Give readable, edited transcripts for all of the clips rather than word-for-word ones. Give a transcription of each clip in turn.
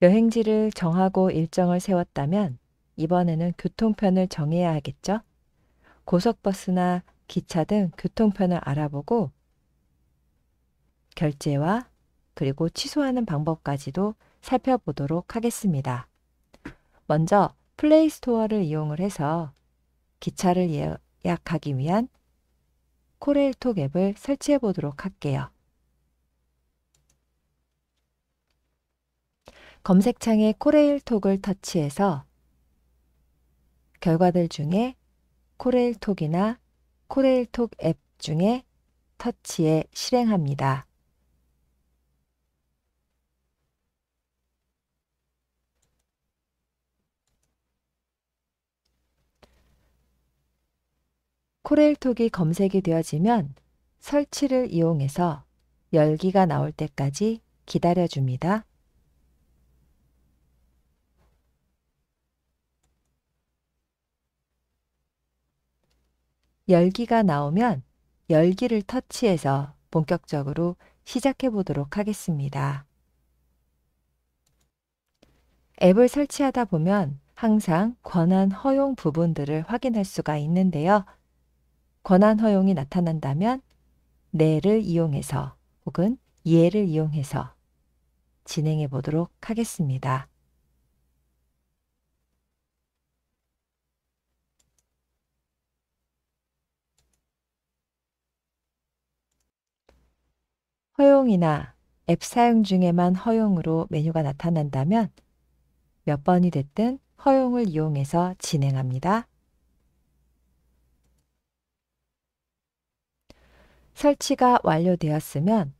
여행지를 정하고 일정을 세웠다면 이번에는 교통편을 정해야 하겠죠? 고속버스나 기차 등 교통편을 알아보고 결제와 그리고 취소하는 방법까지도 살펴보도록 하겠습니다. 먼저 플레이스토어를 이용을 해서 기차를 예약하기 위한 코레일톡 앱을 설치해 보도록 할게요. 검색창에 코레일톡을 터치해서 결과들 중에 코레일톡이나 코레일톡 앱 중에 터치해 실행합니다. 코레일톡이 검색이 되어지면 설치를 이용해서 열기가 나올 때까지 기다려줍니다. 열기가 나오면 열기를 터치해서 본격적으로 시작해 보도록 하겠습니다. 앱을 설치하다 보면 항상 권한 허용 부분들을 확인할 수가 있는데요. 권한 허용이 나타난다면 네를 이용해서 혹은 예를 이용해서 진행해 보도록 하겠습니다. 허용이나 앱 사용 중에만 허용으로 메뉴가 나타난다면 몇 번이 됐든 허용을 이용해서 진행합니다. 설치가 완료되었으면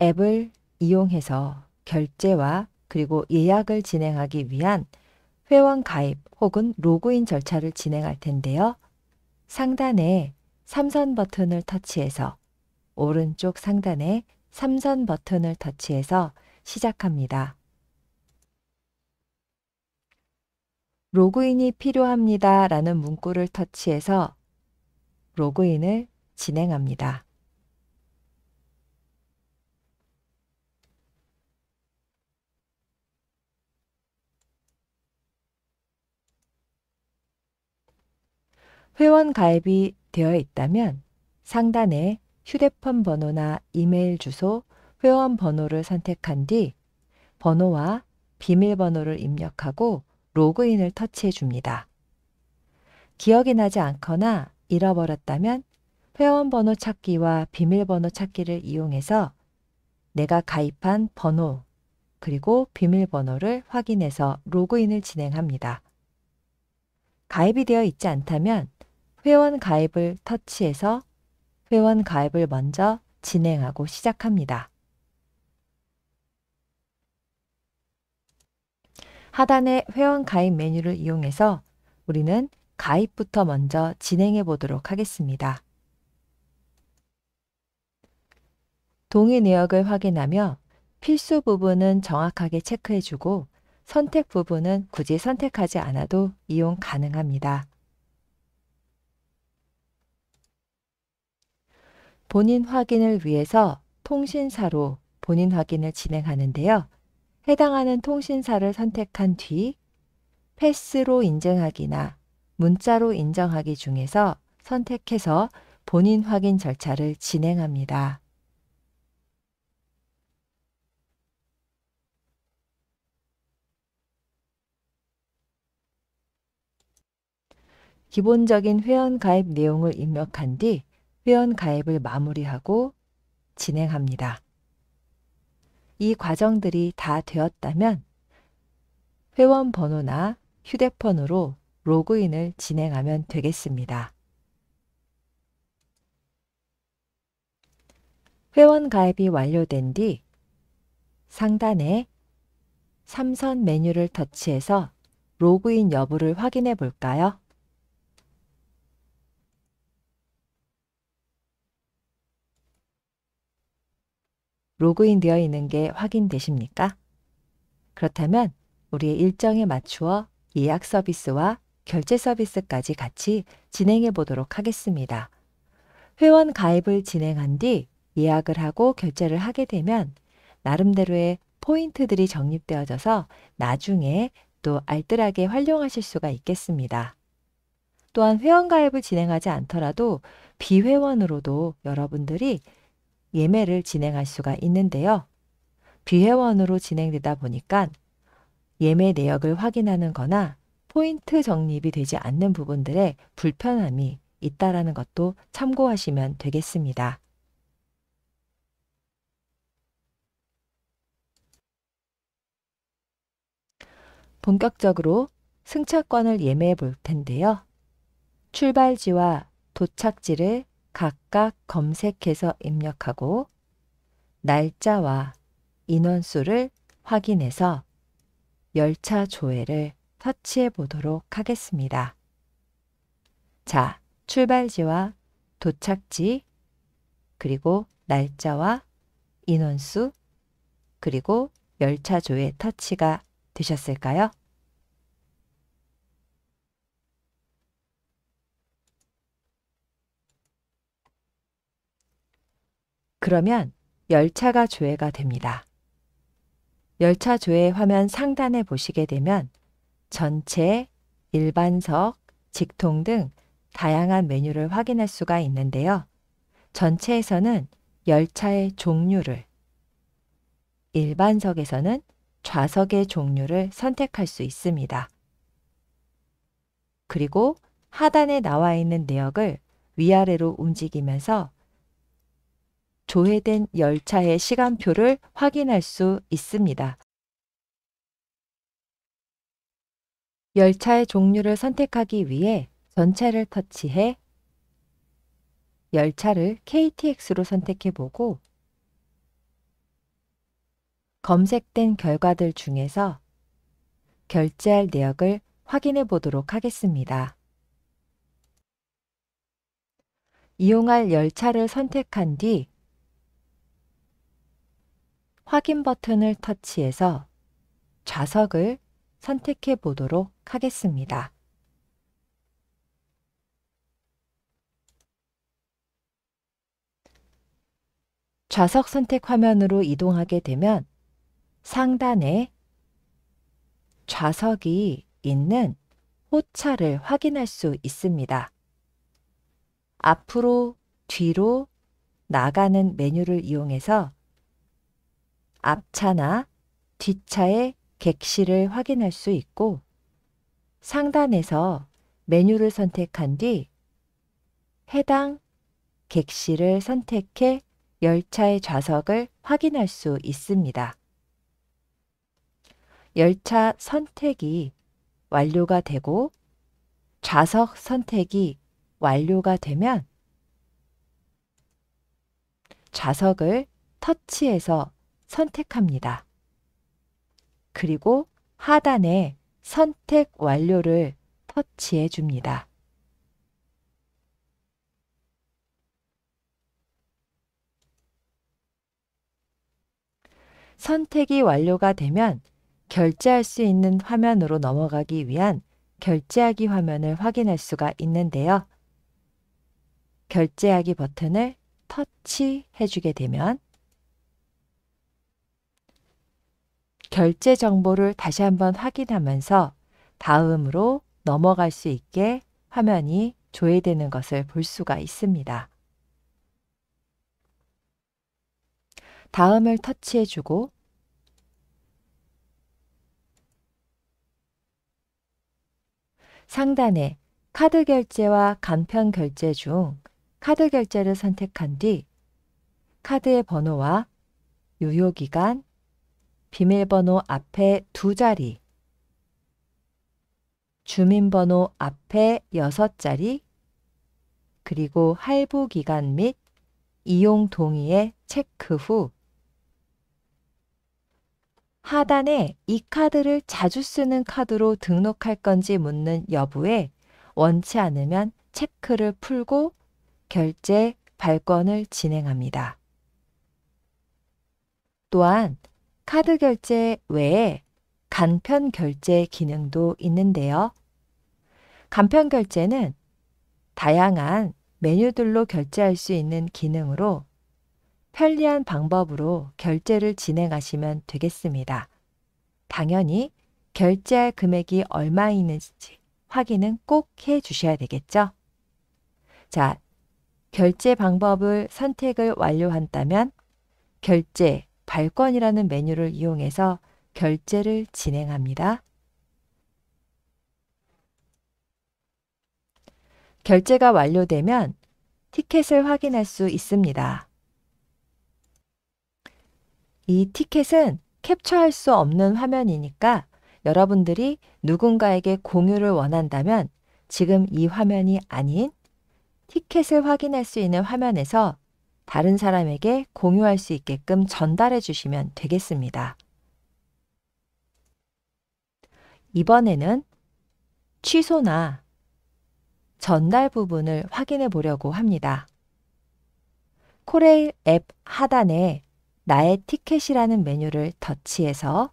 앱을 이용해서 결제와 그리고 예약을 진행하기 위한 회원 가입 혹은 로그인 절차를 진행할 텐데요. 상단에 삼선 버튼을 터치해서 오른쪽 상단에 삼선 버튼을 터치해서 시작합니다. 로그인이 필요합니다 라는 문구를 터치해서 로그인을 진행합니다. 회원 가입이 되어 있다면 상단에 휴대폰 번호나 이메일 주소, 회원 번호를 선택한 뒤 번호와 비밀번호를 입력하고 로그인을 터치해 줍니다. 기억이 나지 않거나 잃어버렸다면 회원번호 찾기와 비밀번호 찾기를 이용해서 내가 가입한 번호 그리고 비밀번호를 확인해서 로그인을 진행합니다. 가입이 되어 있지 않다면 회원 가입을 터치해서 회원 가입을 먼저 진행하고 시작합니다. 하단의 회원 가입 메뉴를 이용해서 우리는 가입부터 먼저 진행해 보도록 하겠습니다. 동의 내역을 확인하며 필수 부분은 정확하게 체크해주고 선택 부분은 굳이 선택하지 않아도 이용 가능합니다. 본인 확인을 위해서 통신사로 본인 확인을 진행하는데요. 해당하는 통신사를 선택한 뒤 패스로 인증하기나 문자로 인정하기 중에서 선택해서 본인 확인 절차를 진행합니다. 기본적인 회원 가입 내용을 입력한 뒤 회원 가입을 마무리하고 진행합니다. 이 과정들이 다 되었다면 회원 번호나 휴대폰으로 로그인을 진행하면 되겠습니다. 회원 가입이 완료된 뒤 상단에 삼선 메뉴를 터치해서 로그인 여부를 확인해 볼까요? 로그인 되어 있는 게 확인되십니까? 그렇다면 우리의 일정에 맞추어 예약 서비스와 결제 서비스까지 같이 진행해 보도록 하겠습니다. 회원 가입을 진행한 뒤 예약을 하고 결제를 하게 되면 나름대로의 포인트들이 적립되어져서 나중에 또 알뜰하게 활용하실 수가 있겠습니다. 또한 회원가입을 진행하지 않더라도 비회원으로도 여러분들이 예매를 진행할 수가 있는데요. 비회원으로 진행되다 보니까 예매 내역을 확인하는 거나 포인트 적립이 되지 않는 부분들에 불편함이 있다라는 것도 참고하시면 되겠습니다. 본격적으로 승차권을 예매해 볼 텐데요. 출발지와 도착지를 각각 검색해서 입력하고 날짜와 인원수를 확인해서 열차 조회를 터치해 보도록 하겠습니다. 자, 출발지와 도착지, 그리고 날짜와 인원수, 그리고 열차 조회 터치가 되셨을까요? 그러면 열차가 조회가 됩니다. 열차 조회 화면 상단에 보시게 되면 전체, 일반석, 직통 등 다양한 메뉴를 확인할 수가 있는데요. 전체에서는 열차의 종류를, 일반석에서는 좌석의 종류를 선택할 수 있습니다. 그리고 하단에 나와 있는 내역을 위아래로 움직이면서 조회된 열차의 시간표를 확인할 수 있습니다. 열차의 종류를 선택하기 위해 전체를 터치해 열차를 KTX로 선택해보고 검색된 결과들 중에서 결제할 내역을 확인해 보도록 하겠습니다. 이용할 열차를 선택한 뒤 확인 버튼을 터치해서 좌석을 선택해 보도록 하겠습니다. 좌석 선택 화면으로 이동하게 되면 상단에 좌석이 있는 호차를 확인할 수 있습니다. 앞으로, 뒤로 나가는 메뉴를 이용해서 앞차나 뒷차의 객실을 확인할 수 있고 상단에서 메뉴를 선택한 뒤 해당 객실을 선택해 열차의 좌석을 확인할 수 있습니다. 열차 선택이 완료가 되고 좌석 선택이 완료가 되면 좌석을 터치해서 선택합니다. 그리고 하단에 선택 완료를 터치해 줍니다. 선택이 완료가 되면 결제할 수 있는 화면으로 넘어가기 위한 결제하기 화면을 확인할 수가 있는데요. 결제하기 버튼을 터치해 주게 되면 결제 정보를 다시 한번 확인하면서 다음으로 넘어갈 수 있게 화면이 조회되는 것을 볼 수가 있습니다. 다음을 터치해 주고 상단에 카드 결제와 간편 결제 중 카드 결제를 선택한 뒤 카드의 번호와 유효기간, 비밀번호 앞에 2자리, 주민번호 앞에 6자리, 그리고 할부 기간 및 이용 동의에 체크 후 하단에 이 카드를 자주 쓰는 카드로 등록할 건지 묻는 여부에 원치 않으면 체크를 풀고 결제 발권을 진행합니다. 또한 카드 결제 외에 간편 결제 기능도 있는데요. 간편 결제는 다양한 메뉴들로 결제할 수 있는 기능으로 편리한 방법으로 결제를 진행하시면 되겠습니다. 당연히 결제할 금액이 얼마 있는지 확인은 꼭 해 주셔야 되겠죠? 자, 결제 방법을 선택을 완료한다면 결제 발권이라는 메뉴를 이용해서 결제를 진행합니다. 결제가 완료되면 티켓을 확인할 수 있습니다. 이 티켓은 캡처할 수 없는 화면이니까 여러분들이 누군가에게 공유를 원한다면 지금 이 화면이 아닌 티켓을 확인할 수 있는 화면에서 다른 사람에게 공유할 수 있게끔 전달해 주시면 되겠습니다. 이번에는 취소나 전달 부분을 확인해 보려고 합니다. 코레일 앱 하단에 나의 티켓이라는 메뉴를 터치해서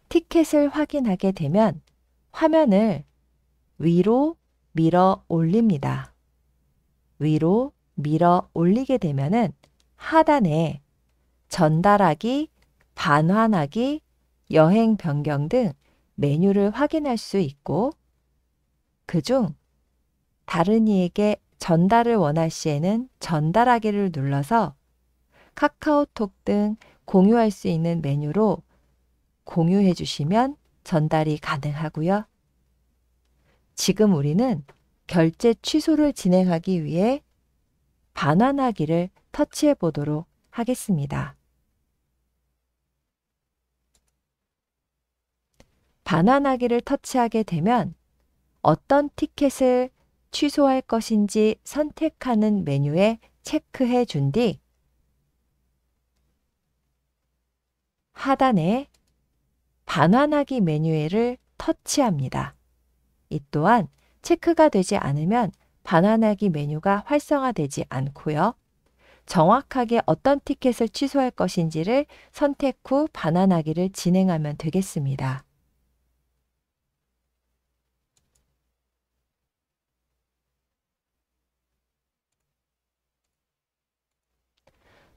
티켓을 확인하게 되면 화면을 위로 밀어 올립니다. 위로 밀어 올리게 되면은 하단에 전달하기, 반환하기, 여행 변경 등 메뉴를 확인할 수 있고 그중 다른 이에게 전달을 원할 시에는 전달하기를 눌러서 카카오톡 등 공유할 수 있는 메뉴로 공유해 주시면 전달이 가능하고요. 지금 우리는 결제 취소를 진행하기 위해 반환하기를 터치해 보도록 하겠습니다. 반환하기를 터치하게 되면 어떤 티켓을 취소할 것인지 선택하는 메뉴에 체크해 준 뒤 하단에 반환하기 메뉴를 터치합니다. 이 또한 체크가 되지 않으면 반환하기 메뉴가 활성화되지 않고요. 정확하게 어떤 티켓을 취소할 것인지를 선택 후 반환하기를 진행하면 되겠습니다.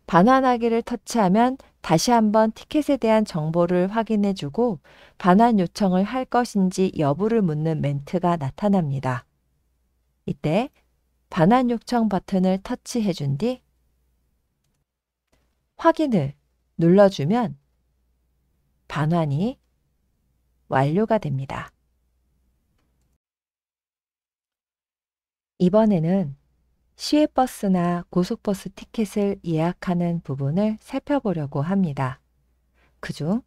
반환하기를 터치하면 다시 한번 티켓에 대한 정보를 확인해 주고 반환 요청을 할 것인지 여부를 묻는 멘트가 나타납니다. 이때 반환 요청 버튼을 터치해 준 뒤 확인을 눌러주면 반환이 완료가 됩니다. 이번에는 시외버스나 고속버스 티켓을 예약하는 부분을 살펴보려고 합니다. 그중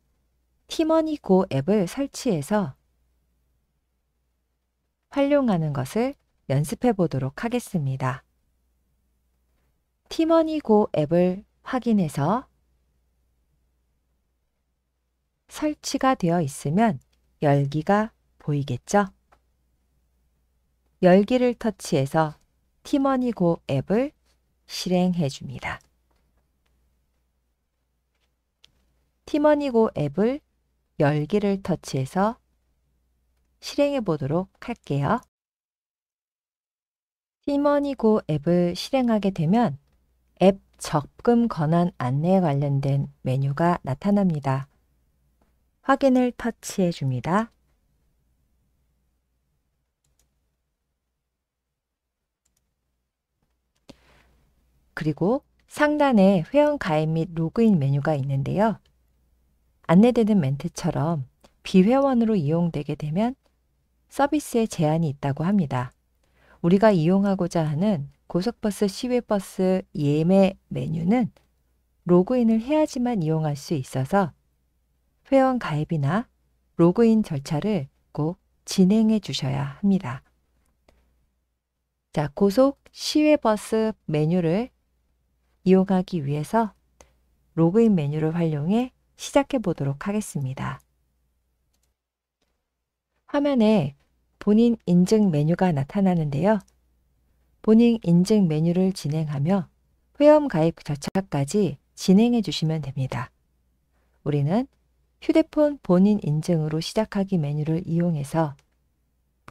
티머니고 앱을 설치해서 활용하는 것을 연습해 보도록 하겠습니다. 티머니고 앱을 확인해서 설치가 되어 있으면 열기가 보이겠죠? 열기를 터치해서 티머니고 앱을 실행해 줍니다. 티머니고 앱을 열기를 터치해서 실행해 보도록 할게요. 티머니고 앱을 실행하게 되면 앱 접근 권한 안내에 관련된 메뉴가 나타납니다. 확인을 터치해 줍니다. 그리고 상단에 회원 가입 및 로그인 메뉴가 있는데요. 안내되는 멘트처럼 비회원으로 이용되게 되면 서비스에 제한이 있다고 합니다. 우리가 이용하고자 하는 고속버스, 시외버스 예매 메뉴는 로그인을 해야지만 이용할 수 있어서 회원 가입이나 로그인 절차를 꼭 진행해 주셔야 합니다. 자, 고속 시외버스 메뉴를 이용하기 위해서 로그인 메뉴를 활용해 시작해 보도록 하겠습니다. 화면에 본인 인증 메뉴가 나타나는데요. 본인 인증 메뉴를 진행하며 회원 가입 절차까지 진행해 주시면 됩니다. 우리는 휴대폰 본인 인증으로 시작하기 메뉴를 이용해서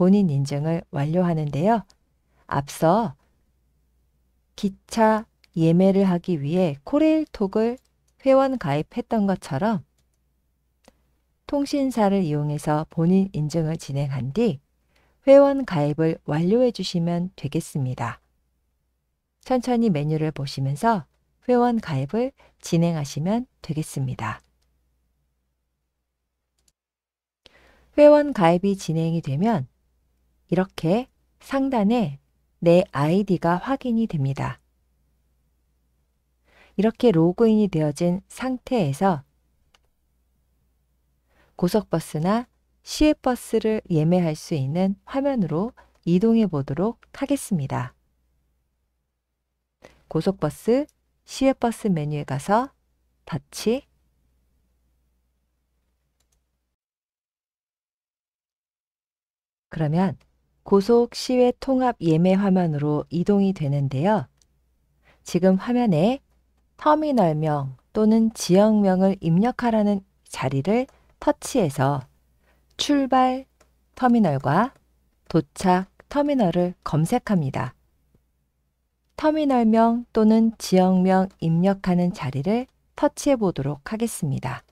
본인 인증을 완료하는데요. 앞서 기차 예매를 하기 위해 코레일톡을 회원 가입했던 것처럼 통신사를 이용해서 본인 인증을 진행한 뒤 회원 가입을 완료해 주시면 되겠습니다. 천천히 메뉴를 보시면서 회원 가입을 진행하시면 되겠습니다. 회원 가입이 진행이 되면 이렇게 상단에 내 아이디가 확인이 됩니다. 이렇게 로그인이 되어진 상태에서 고속버스나 시외버스를 예매할 수 있는 화면으로 이동해 보도록 하겠습니다. 고속버스, 시외버스 메뉴에 가서 터치, 그러면 고속 시외 통합 예매 화면으로 이동이 되는데요. 지금 화면에 터미널명 또는 지역명을 입력하라는 자리를 터치해서 출발 터미널과 도착 터미널을 검색합니다. 터미널명 또는 지역명 입력하는 자리를 터치해 보도록 하겠습니다.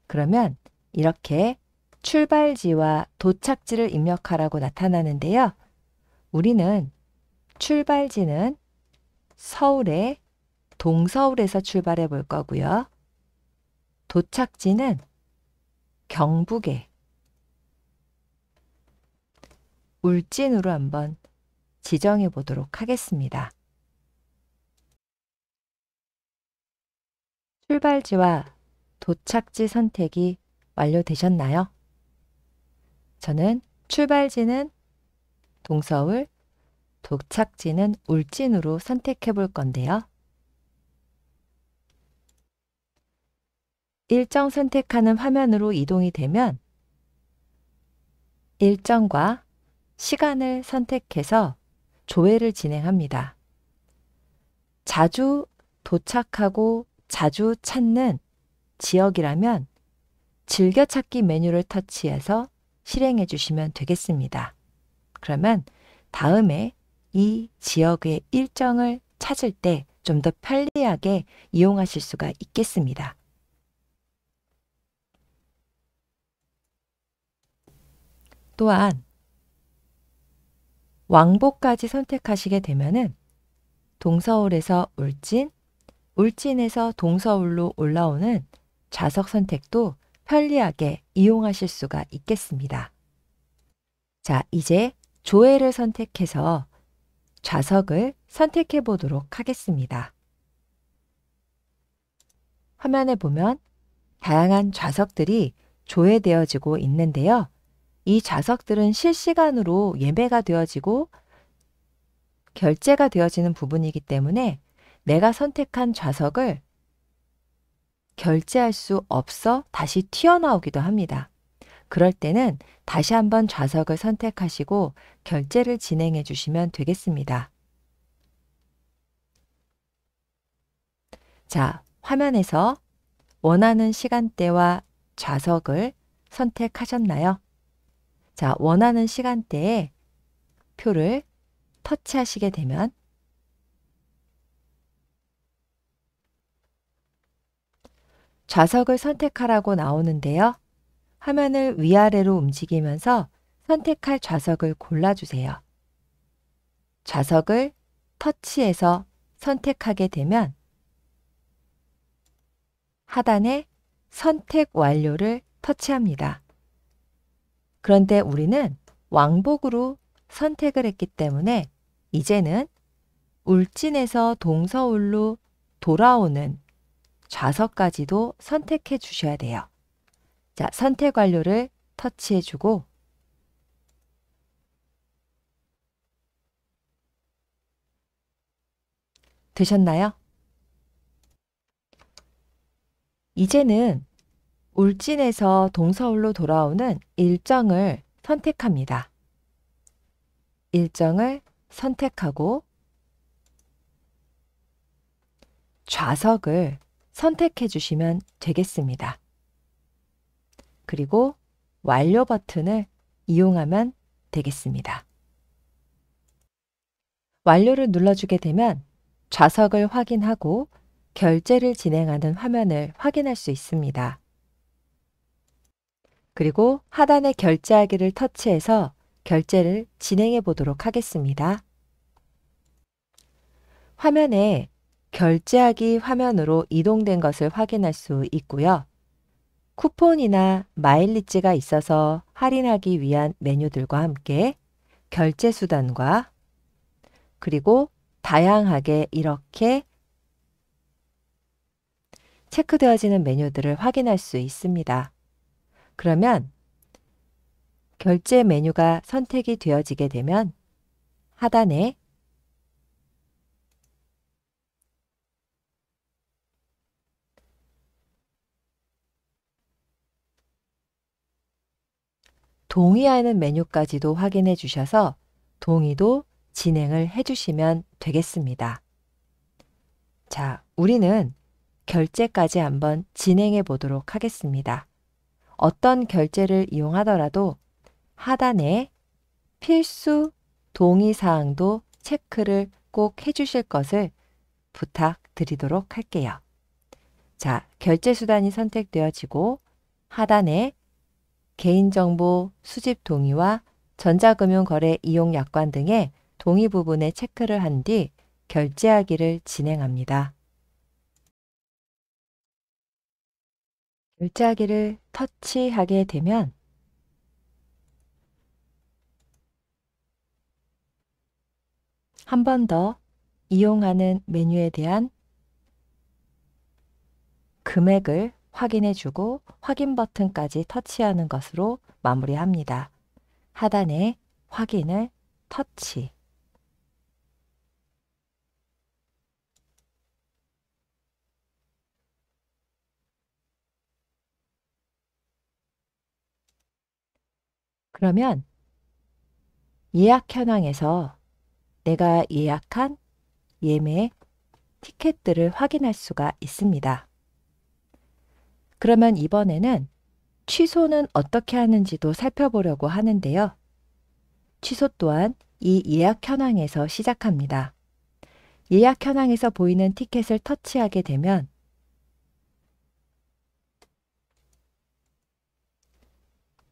그러면 이렇게 출발지와 도착지를 입력하라고 나타나는데요. 우리는 출발지는 서울의 동서울에서 출발해 볼 거고요. 도착지는 경북의 울진으로 한번 지정해 보도록 하겠습니다. 출발지와 도착지 선택이 완료되셨나요? 저는 출발지는 동서울, 도착지는 울진으로 선택해 볼 건데요. 일정 선택하는 화면으로 이동이 되면 일정과 시간을 선택해서 조회를 진행합니다. 자주 도착하고 자주 찾는 지역이라면 즐겨찾기 메뉴를 터치해서 실행해 주시면 되겠습니다. 그러면 다음에 이 지역의 일정을 찾을 때 좀 더 편리하게 이용하실 수가 있겠습니다. 또한 왕복까지 선택하시게 되면은 동서울에서 울진, 울진에서 동서울로 올라오는 좌석 선택도 편리하게 이용하실 수가 있겠습니다. 자, 이제 조회를 선택해서 좌석을 선택해 보도록 하겠습니다. 화면에 보면 다양한 좌석들이 조회되어지고 있는데요. 이 좌석들은 실시간으로 예매가 되어지고 결제가 되어지는 부분이기 때문에 내가 선택한 좌석을 결제할 수 없어 다시 튀어나오기도 합니다. 그럴 때는 다시 한번 좌석을 선택하시고 결제를 진행해 주시면 되겠습니다. 자, 화면에서 원하는 시간대와 좌석을 선택하셨나요? 자, 원하는 시간대에 표를 터치하시게 되면 좌석을 선택하라고 나오는데요. 화면을 위아래로 움직이면서 선택할 좌석을 골라주세요. 좌석을 터치해서 선택하게 되면 하단에 선택 완료를 터치합니다. 그런데 우리는 왕복으로 선택을 했기 때문에 이제는 울진에서 동서울로 돌아오는 좌석까지도 선택해 주셔야 돼요. 자, 선택 완료를 터치해 주고 되셨나요? 이제는 울진에서 동서울로 돌아오는 일정을 선택합니다. 일정을 선택하고 좌석을 선택해 주시면 되겠습니다. 그리고 완료 버튼을 이용하면 되겠습니다. 완료를 눌러주게 되면 좌석을 확인하고 결제를 진행하는 화면을 확인할 수 있습니다. 그리고 하단의 결제하기를 터치해서 결제를 진행해 보도록 하겠습니다. 화면에 결제하기 화면으로 이동된 것을 확인할 수 있고요. 쿠폰이나 마일리지가 있어서 할인하기 위한 메뉴들과 함께 결제 수단과 그리고 다양하게 이렇게 체크되어지는 메뉴들을 확인할 수 있습니다. 그러면 결제 메뉴가 선택이 되어지게 되면 하단에 동의하는 메뉴까지도 확인해 주셔서 동의도 진행을 해 주시면 되겠습니다. 자, 우리는 결제까지 한번 진행해 보도록 하겠습니다. 어떤 결제를 이용하더라도 하단에 필수 동의사항도 체크를 꼭 해주실 것을 부탁드리도록 할게요. 자, 결제 수단이 선택되어지고 하단에 개인정보 수집 동의와 전자금융거래 이용 약관 등의 동의 부분에 체크를 한 뒤 결제하기를 진행합니다. 결제하기를 터치하게 되면 한 번 더 이용하는 메뉴에 대한 금액을 확인해 주고 확인 버튼까지 터치하는 것으로 마무리합니다. 하단에 확인을 터치. 그러면 예약 현황에서 내가 예약한 예매 티켓들을 확인할 수가 있습니다. 그러면 이번에는 취소는 어떻게 하는지도 살펴보려고 하는데요. 취소 또한 이 예약 현황에서 시작합니다. 예약 현황에서 보이는 티켓을 터치하게 되면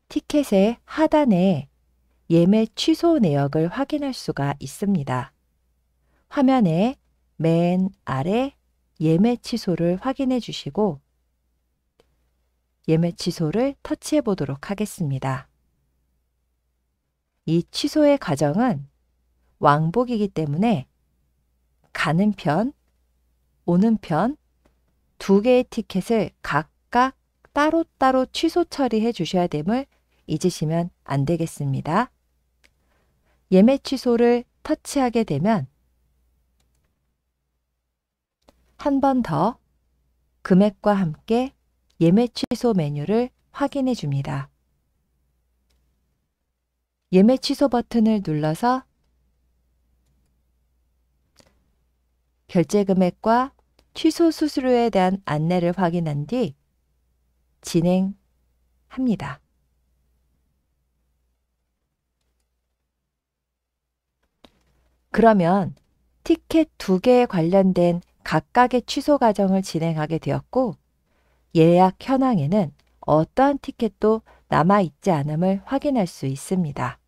티켓의 하단에 예매 취소 내역을 확인할 수가 있습니다. 화면에 맨 아래 예매 취소를 확인해 주시고 예매 취소를 터치해 보도록 하겠습니다. 이 취소의 과정은 왕복이기 때문에 가는 편, 오는 편 두 개의 티켓을 각각 따로따로 취소 처리해 주셔야 됨을 잊으시면 안 되겠습니다. 예매 취소를 터치하게 되면 한 번 더 금액과 함께 예매 취소 메뉴를 확인해 줍니다. 예매 취소 버튼을 눌러서 결제 금액과 취소 수수료에 대한 안내를 확인한 뒤 진행합니다. 그러면 티켓 두 개에 관련된 각각의 취소 과정을 진행하게 되었고 예약 현황에는 어떠한 티켓도 남아있지 않음을 확인할 수 있습니다.